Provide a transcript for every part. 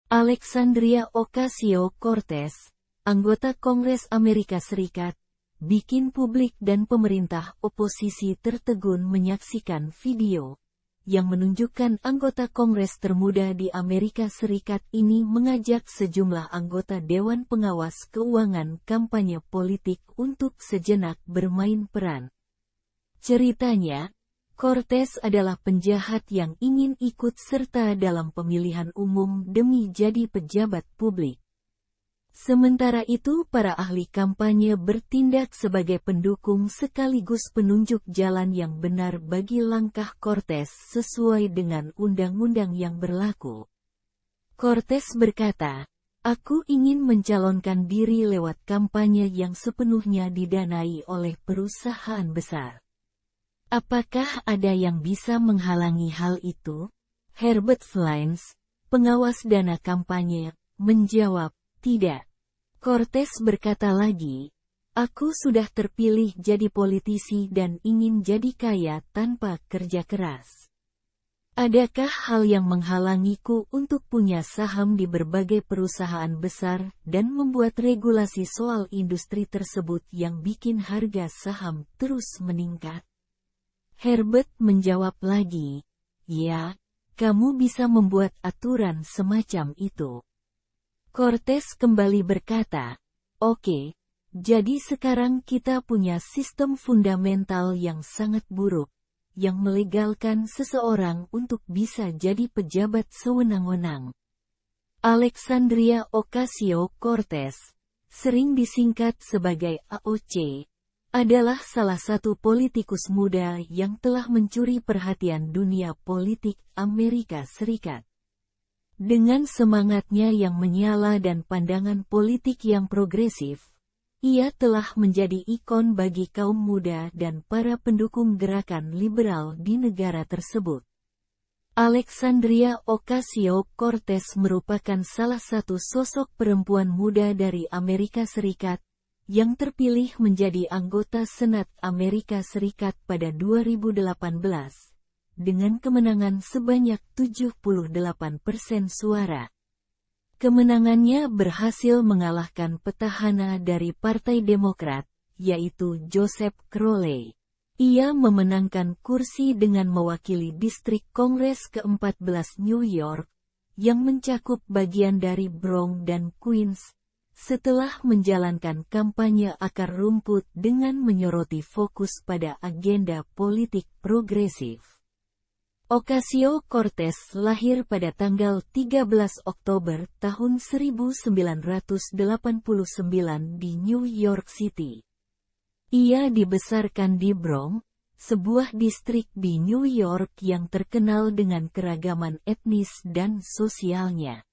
Alexandria Ocasio-Cortez, anggota Kongres Amerika Serikat, bikin publik dan pemerintah oposisi tertegun menyaksikan video yang menunjukkan anggota Kongres termuda di Amerika Serikat ini mengajak sejumlah anggota Dewan Pengawas Keuangan kampanye politik untuk sejenak bermain peran. Ceritanya, Cortez adalah penjahat yang ingin ikut serta dalam pemilihan umum demi jadi pejabat publik. Sementara itu para ahli kampanye bertindak sebagai pendukung sekaligus penunjuk jalan yang benar bagi langkah Cortez sesuai dengan undang-undang yang berlaku. Cortez berkata, "Aku ingin mencalonkan diri lewat kampanye yang sepenuhnya didanai oleh perusahaan besar. Apakah ada yang bisa menghalangi hal itu?" Herbert Flines, pengawas dana kampanye, menjawab, "Tidak." Cortez berkata lagi, "Aku sudah terpilih jadi politisi dan ingin jadi kaya tanpa kerja keras. Adakah hal yang menghalangiku untuk punya saham di berbagai perusahaan besar dan membuat regulasi soal industri tersebut yang bikin harga saham terus meningkat?" Herbert menjawab lagi, "Ya, kamu bisa membuat aturan semacam itu." Cortez kembali berkata, "Oke, jadi sekarang kita punya sistem fundamental yang sangat buruk, yang melegalkan seseorang untuk bisa jadi pejabat sewenang-wenang." Alexandria Ocasio-Cortez, sering disingkat sebagai AOC, adalah salah satu politikus muda yang telah mencuri perhatian dunia politik Amerika Serikat. Dengan semangatnya yang menyala dan pandangan politik yang progresif, ia telah menjadi ikon bagi kaum muda dan para pendukung gerakan liberal di negara tersebut. Alexandria Ocasio-Cortez merupakan salah satu sosok perempuan muda dari Amerika Serikat yang terpilih menjadi anggota Senat Amerika Serikat pada 2018. Dengan kemenangan sebanyak 78% suara. Kemenangannya berhasil mengalahkan petahana dari Partai Demokrat, yaitu Joseph Crowley. Ia memenangkan kursi dengan mewakili distrik Kongres ke-14 New York, yang mencakup bagian dari Bronx dan Queens, setelah menjalankan kampanye akar rumput dengan menyoroti fokus pada agenda politik progresif. Ocasio-Cortez lahir pada tanggal 13 Oktober tahun 1989 di New York City. Ia dibesarkan di Bronx, sebuah distrik di New York yang terkenal dengan keragaman etnis dan sosialnya.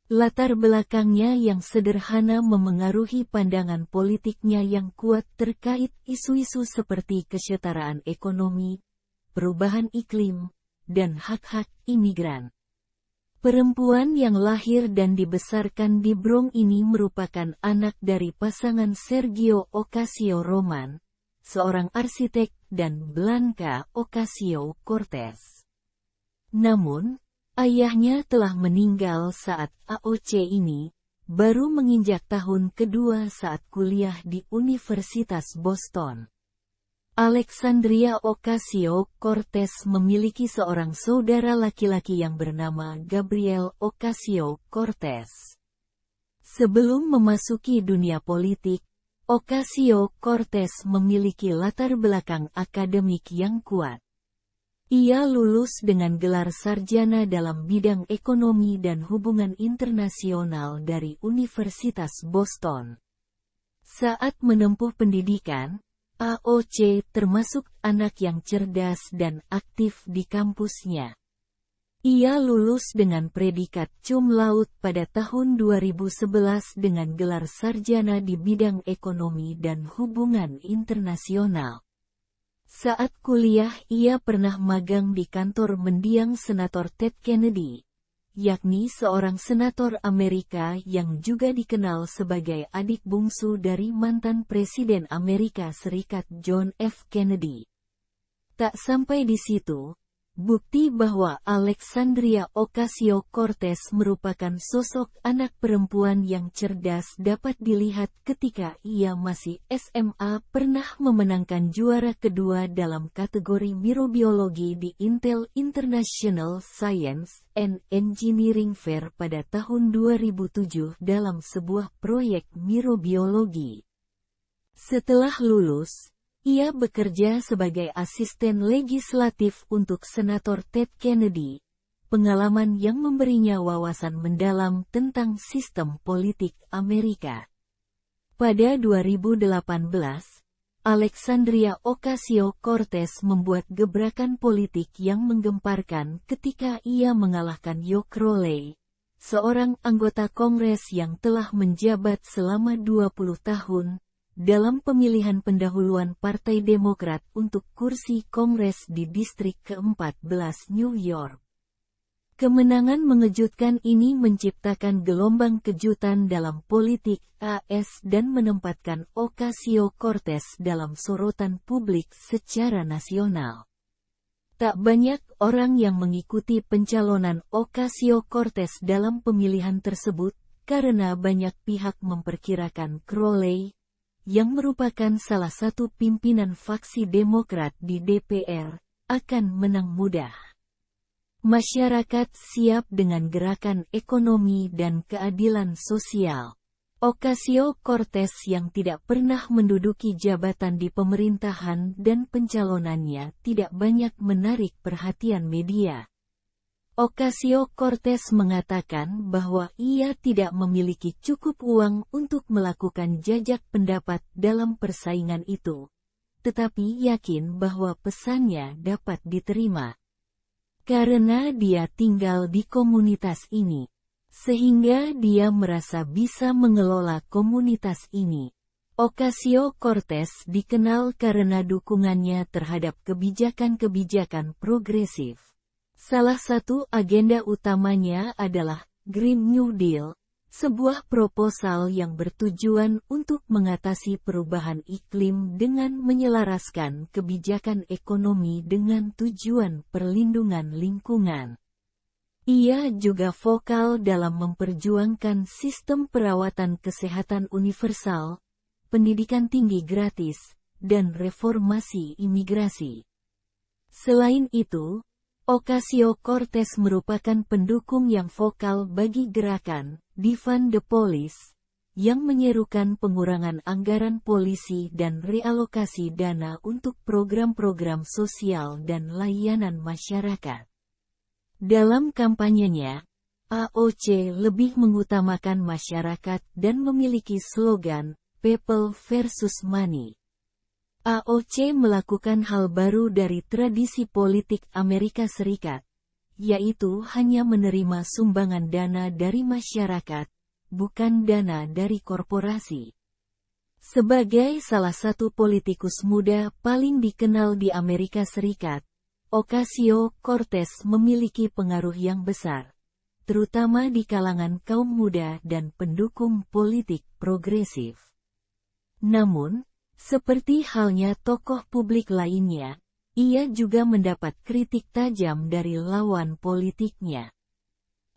Latar belakangnya yang sederhana memengaruhi pandangan politiknya yang kuat terkait isu-isu seperti kesetaraan ekonomi, perubahan iklim, dan hak-hak imigran. Perempuan yang lahir dan dibesarkan di Bronx ini merupakan anak dari pasangan Sergio Ocasio-Roman, seorang arsitek, dan Blanca Ocasio-Cortez. Namun, ayahnya telah meninggal saat AOC ini baru menginjak tahun kedua saat kuliah di Universitas Boston. Alexandria Ocasio-Cortez memiliki seorang saudara laki-laki yang bernama Gabriel Ocasio-Cortez. Sebelum memasuki dunia politik, Ocasio-Cortez memiliki latar belakang akademik yang kuat. Ia lulus dengan gelar sarjana dalam bidang ekonomi dan hubungan internasional dari Universitas Boston. Saat menempuh pendidikan, AOC termasuk anak yang cerdas dan aktif di kampusnya. Ia lulus dengan predikat cum laude pada tahun 2011 dengan gelar sarjana di bidang ekonomi dan hubungan internasional. Saat kuliah ia pernah magang di kantor mendiang Senator Ted Kennedy, yakni seorang senator Amerika yang juga dikenal sebagai adik bungsu dari mantan Presiden Amerika Serikat John F. Kennedy. Tak sampai di situ, Bukti bahwa Alexandria Ocasio-Cortez merupakan sosok anak perempuan yang cerdas dapat dilihat ketika ia masih SMA pernah memenangkan juara kedua dalam kategori mikrobiologi di Intel International Science and Engineering Fair pada tahun 2007 dalam sebuah proyek mikrobiologi. Setelah lulus, ia bekerja sebagai asisten legislatif untuk Senator Ted Kennedy, pengalaman yang memberinya wawasan mendalam tentang sistem politik Amerika. Pada 2018, Alexandria Ocasio-Cortez membuat gebrakan politik yang menggemparkan ketika ia mengalahkan Joe Crowley, seorang anggota Kongres yang telah menjabat selama 20 tahun, dalam pemilihan pendahuluan Partai Demokrat untuk kursi Kongres di Distrik ke-14 New York. Kemenangan mengejutkan ini menciptakan gelombang kejutan dalam politik AS dan menempatkan Ocasio-Cortez dalam sorotan publik secara nasional. Tak banyak orang yang mengikuti pencalonan Ocasio-Cortez dalam pemilihan tersebut karena banyak pihak memperkirakan Crowley, yang merupakan salah satu pimpinan faksi Demokrat di DPR, akan menang mudah. Masyarakat siap dengan gerakan ekonomi dan keadilan sosial. Ocasio-Cortez yang tidak pernah menduduki jabatan di pemerintahan dan pencalonannya tidak banyak menarik perhatian media. Ocasio-Cortez mengatakan bahwa ia tidak memiliki cukup uang untuk melakukan jajak pendapat dalam persaingan itu, tetapi yakin bahwa pesannya dapat diterima. Karena dia tinggal di komunitas ini, sehingga dia merasa bisa mengelola komunitas ini. Ocasio-Cortez dikenal karena dukungannya terhadap kebijakan-kebijakan progresif. Salah satu agenda utamanya adalah Green New Deal, sebuah proposal yang bertujuan untuk mengatasi perubahan iklim dengan menyelaraskan kebijakan ekonomi dengan tujuan perlindungan lingkungan. Ia juga vokal dalam memperjuangkan sistem perawatan kesehatan universal, pendidikan tinggi gratis, dan reformasi imigrasi. Selain itu, Ocasio-Cortez merupakan pendukung yang vokal bagi gerakan Defund the Police, yang menyerukan pengurangan anggaran polisi dan realokasi dana untuk program-program sosial dan layanan masyarakat. Dalam kampanyenya, AOC lebih mengutamakan masyarakat dan memiliki slogan People versus Money. AOC melakukan hal baru dari tradisi politik Amerika Serikat, yaitu hanya menerima sumbangan dana dari masyarakat, bukan dana dari korporasi. Sebagai salah satu politikus muda paling dikenal di Amerika Serikat, Ocasio-Cortez memiliki pengaruh yang besar, terutama di kalangan kaum muda dan pendukung politik progresif. Namun, seperti halnya tokoh publik lainnya, ia juga mendapat kritik tajam dari lawan politiknya.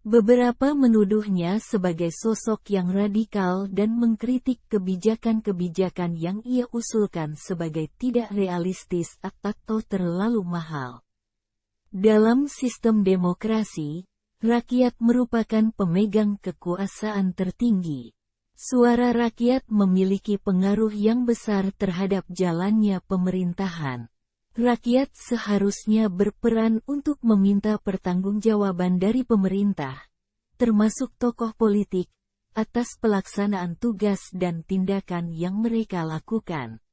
Beberapa menuduhnya sebagai sosok yang radikal dan mengkritik kebijakan-kebijakan yang ia usulkan sebagai tidak realistis atau terlalu mahal. Dalam sistem demokrasi, rakyat merupakan pemegang kekuasaan tertinggi. Suara rakyat memiliki pengaruh yang besar terhadap jalannya pemerintahan. Rakyat seharusnya berperan untuk meminta pertanggungjawaban dari pemerintah, termasuk tokoh politik, atas pelaksanaan tugas dan tindakan yang mereka lakukan.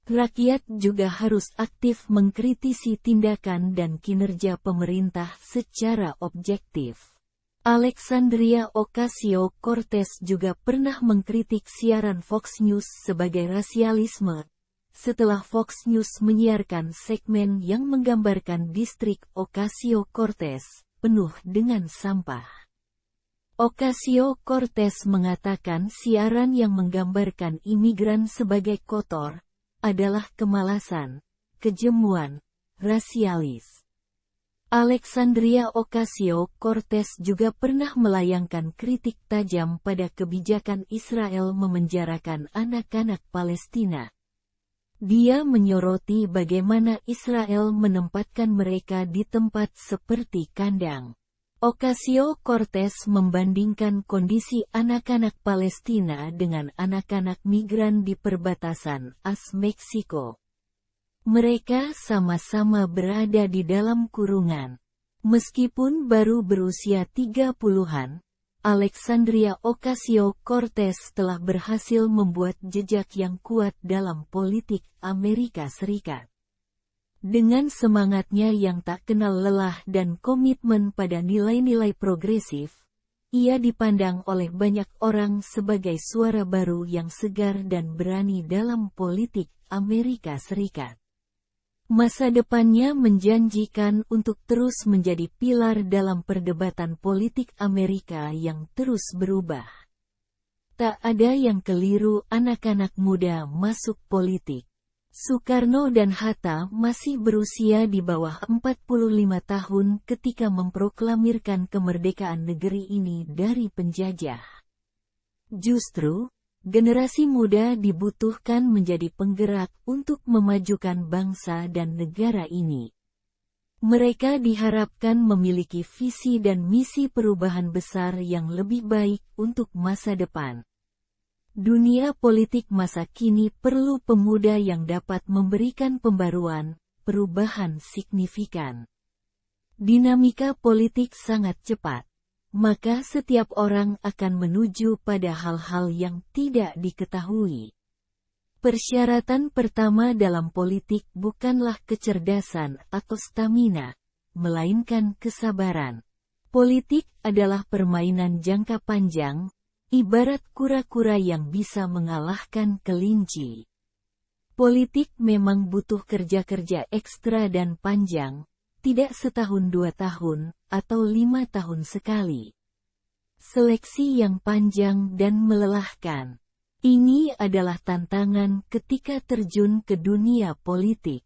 Rakyat juga harus aktif mengkritisi tindakan dan kinerja pemerintah secara objektif. Alexandria Ocasio-Cortez juga pernah mengkritik siaran Fox News sebagai rasialisme, setelah Fox News menyiarkan segmen yang menggambarkan distrik Ocasio-Cortez penuh dengan sampah. Ocasio-Cortez mengatakan siaran yang menggambarkan imigran sebagai kotor adalah kemalasan, kejemuan, rasialis. Alexandria Ocasio-Cortez juga pernah melayangkan kritik tajam pada kebijakan Israel memenjarakan anak-anak Palestina. Dia menyoroti bagaimana Israel menempatkan mereka di tempat seperti kandang. Ocasio-Cortez membandingkan kondisi anak-anak Palestina dengan anak-anak migran di perbatasan AS-Meksiko. Mereka sama-sama berada di dalam kurungan. Meskipun baru berusia 30-an, Alexandria Ocasio-Cortez telah berhasil membuat jejak yang kuat dalam politik Amerika Serikat. Dengan semangatnya yang tak kenal lelah dan komitmen pada nilai-nilai progresif, ia dipandang oleh banyak orang sebagai suara baru yang segar dan berani dalam politik Amerika Serikat. Masa depannya menjanjikan untuk terus menjadi pilar dalam perdebatan politik Amerika yang terus berubah. Tak ada yang keliru anak-anak muda masuk politik. Soekarno dan Hatta masih berusia di bawah 45 tahun ketika memproklamirkan kemerdekaan negeri ini dari penjajah. Justru, generasi muda dibutuhkan menjadi penggerak untuk memajukan bangsa dan negara ini. Mereka diharapkan memiliki visi dan misi perubahan besar yang lebih baik untuk masa depan. Dunia politik masa kini perlu pemuda yang dapat memberikan pembaruan, perubahan signifikan. Dinamika politik sangat cepat. Maka setiap orang akan menuju pada hal-hal yang tidak diketahui. Persyaratan pertama dalam politik bukanlah kecerdasan atau stamina, melainkan kesabaran. Politik adalah permainan jangka panjang, ibarat kura-kura yang bisa mengalahkan kelinci. Politik memang butuh kerja-kerja ekstra dan panjang, tidak setahun 2 tahun, atau 5 tahun sekali. Seleksi yang panjang dan melelahkan. Ini adalah tantangan ketika terjun ke dunia politik.